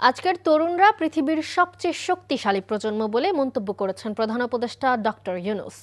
আজকের তরুণরা পৃথিবীর সবচেয়ে শক্তিশালী প্রজন্ম বলে মন্তব্য করেছেন প্রধান উপদেষ্টা ডক্টর ইউনূস।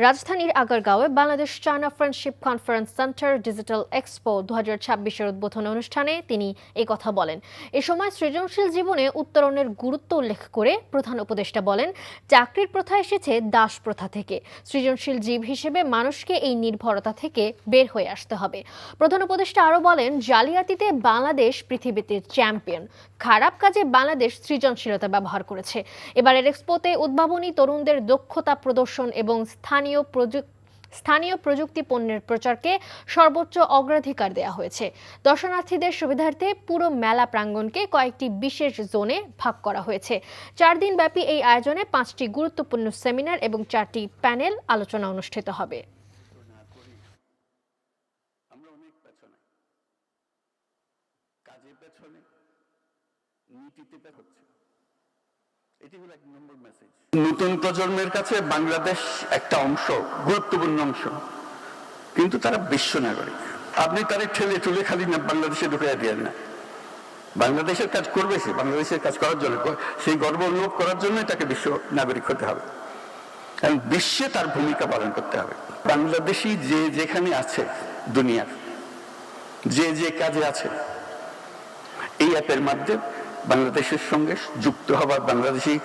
রাজধানীর আগারগাঁওয়ে Bangladesh China friendship conference centre digital expo 2026-এর উদ্বোধন অনুষ্ঠানে তিনি এই কথা বলেন। এ সময় সৃজনশীল জীবনে উত্তরণের গুরুত্ব উল্লেখ করে প্রধান উপদেষ্টা বলেন, চাকরির প্রথা এসেছে দাস প্রথা থেকে। সৃজনশীল জীব হিসেবে মানুষকে এই নির্ভরতা থেকে বের হয়ে আসতে হবে। প্রধান উপদেষ্টা আরও বলেন, জালিয়াতিতে বাংলাদেশ পৃথিবীতে চ্যাম্পিয়ন। খারাপ কাজে বাংলাদেশ সৃজনশীলতা ব্যবহার করেছে। এবারের এক্সপোতে উদ্ভাবনী তরুণদের দক্ষতা প্রদর্শন এবং স্থানীয় প্রযুক্তি পণ্যের প্রচারকে সর্বোচ্চ অগ্রাধিকার দেওয়া হয়েছে। দর্শনার্থীদের সুবিধার্থে পুরো মেলা প্রাঙ্গণকে কয়েকটি বিশেষ জোনে ভাগ করা হয়েছে। 4 দিনব্যাপী এই আয়োজনে 5টি গুরুত্বপূর্ণ সেমিনার এবং 4টি প্যানেল আলোচনা অনুষ্ঠিত হবে। নতুন প্রজন্মের কাছে বাংলাদেশ একটা অংশ, গুরুত্বপূর্ণ অংশ, কিন্তু তারা বিশ্ব নাগরিক। আপনি তারা ঠেলে চলে খালি না বাংলাদেশে ঢুকিয়ে দিয়ে না। বাংলাদেশের কাজ করবে, সে বাংলাদেশের কাজ করার জন্য, সেই গর্ব অনুভব করার জন্যই তাকে বিশ্ব নাগরিক হতে হবে, কারণ বিশ্বে তার ভূমিকা পালন করতে হবে। বাংলাদেশি যে যেখানে আছে দুনিয়ার, যে যে কাজে আছে, এই অ্যাপের মাধ্যমে বাংলাদেশের সঙ্গে যুক্ত হবার, বাংলাদেশি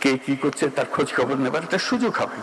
কে কি করছে তার খোঁজ খবর নেবার একটা সুযোগ হবে।